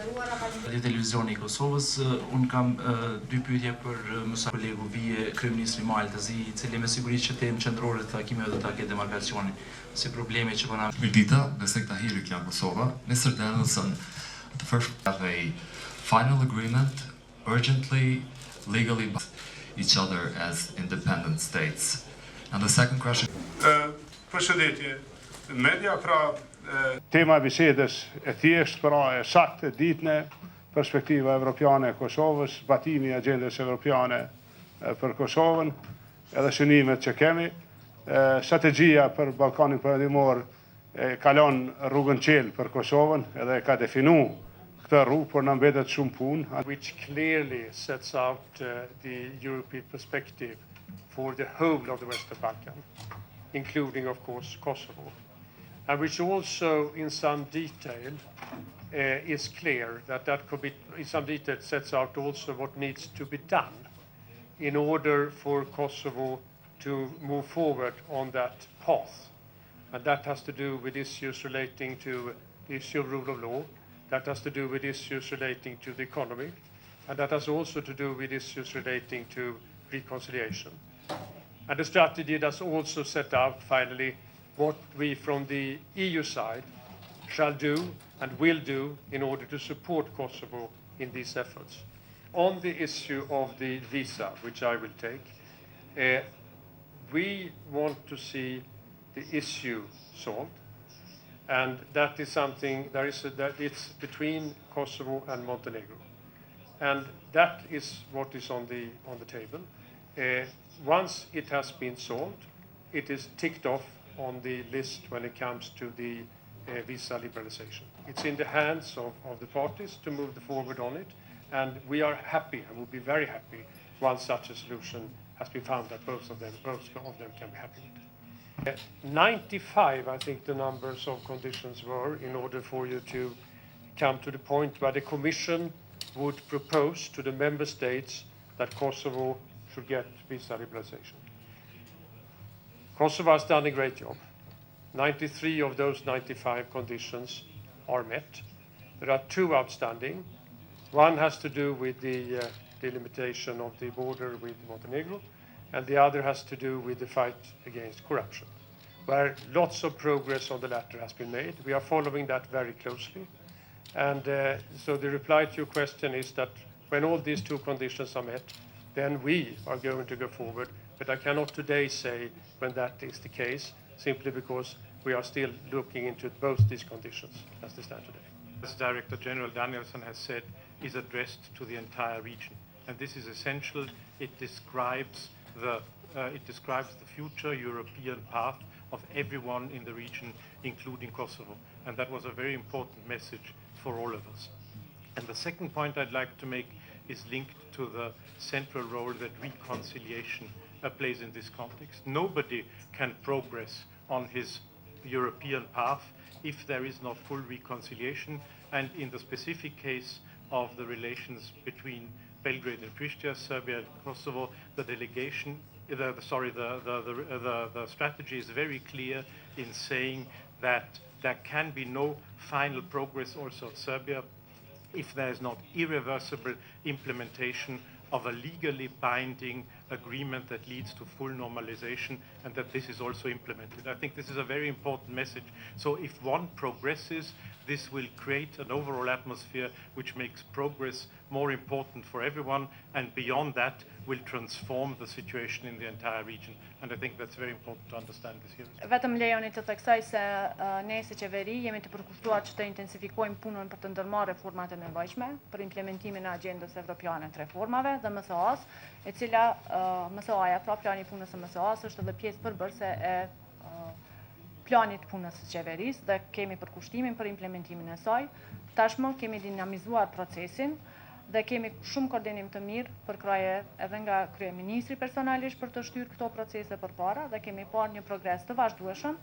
Dhe televizioni i Kosovës, unë kam dy pyetje për mësa kolegu Vije, kryeministri i Maltës, i cili me siguri që temë qendrore të takimeve do ta ketë demarkacionin, si probleme që po na. Dita, nëse këta hiri kjo në Kosova, Mr. Danielson, the first have a final agreement urgently, legally each other as independent states. And the second question. Përshëndetje, media pra tema e bisedës e thjesht pra e saktë ditëne, perspektiva evropiane e Kosovës, batimi i agjendës evropiane për Kosovën, edhe shënimet që kemi. Strategjia për Ballkanin Perëndimor kalon rrugën qelë për Kosovën edhe ka definu këtë rrugë, por na mbetet shumë punë. Which clearly sets out the European perspective for the whole of the Western Balkan, including, of course, Kosovo. And which also, in some detail, is clear that could be, in some detail, sets out also what needs to be done in order for Kosovo to move forward on that path. And that has to do with issues relating to the issue of rule of law, that has to do with issues relating to the economy, and that has also to do with issues relating to reconciliation. And the strategy does also set out, finally, what we from the EU side shall do and will do in order to support Kosovo in these efforts. On the issue of the visa, which I will take, we want to see the issue solved, and that is something that it's between Kosovo and Montenegro, and that is what is on the table. Once it has been solved, it is ticked off on the list when it comes to the visa liberalization. It's in the hands of the parties to move forward on it, and we are happy and will be very happy once such a solution has been found that both of them can be happy with. 95, I think the numbers of conditions were in order for you to come to the point where the Commission would propose to the member states that Kosovo should get visa liberalization. Kosovo has done a great job. 93 of those 95 conditions are met. There are two outstanding. One has to do with the delimitation of the border with Montenegro, and the other has to do with the fight against corruption, where lots of progress on the latter has been made. We are following that very closely. And so the reply to your question is that when all these two conditions are met, then we are going to go forward. But I cannot today say when that is the case, simply because we are still looking into both these conditions as they stand today. As Director General Danielson has said, is addressed to the entire region. And this is essential. It describes the future European path of everyone in the region, including Kosovo. And that was a very important message for all of us. And the second point I'd like to make is linked to the central role that reconciliation plays in this context. Nobody can progress on his European path if there is not full reconciliation. And in the specific case of the relations between Belgrade and Pristina, Serbia and Kosovo, the strategy is very clear in saying that there can be no final progress also of Serbia if there is not irreversible implementation of a legally binding agreement that leads to full normalization, and that this is also implemented. I think this is a very important message. So if one progresses, this will create an overall atmosphere which makes progress more important for everyone, and beyond that will transform the situation in the entire region. And I think that's very important to understand this here. Vetëm lejoni të theksoj se ne si qeveri jemi të përkushtuar që të intensifikojmë punën për të ndërmarrë reformat e nevojshme për implementimin e agjendës evropiane të reformave dhe MSO-s, e cila MSO-ja, pra plani i punës së MSO-s është edhe pjesë përbërëse e planit punës së qeverisë dhe kemi përkushtimin për implementimin e saj. Tashmë kemi dinamizuar procesin dhe kemi shumë koordinim të mirë përkraje edhe nga kryeministri personalisht për të shtyrë këto procese përpara dhe kemi parë një progres të vazhdueshëm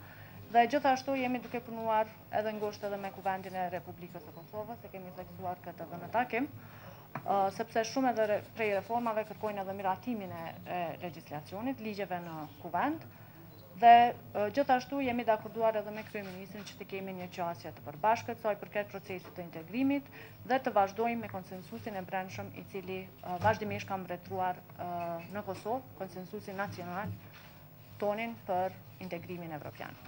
dhe gjithashtu jemi duke punuar edhe ngushtë edhe me Kuvendin e Republikës së Kosovës, se kemi theksuar këtë edhe në takim, sepse shumë edhe prej reformave kërkojnë edhe miratimin e legjislacionit, ligjeve në Kuvend, Dhe gjithashtu jemi dakorduar edhe me kryeministrin që të kemi një qasje të përbashkët sa i përket procesit të integrimit dhe të vazhdojmë me konsensusin e brendshëm i cili vazhdimisht ka mbretëruar në Kosovë, konsensusin nacional tonin për integrimin evropian.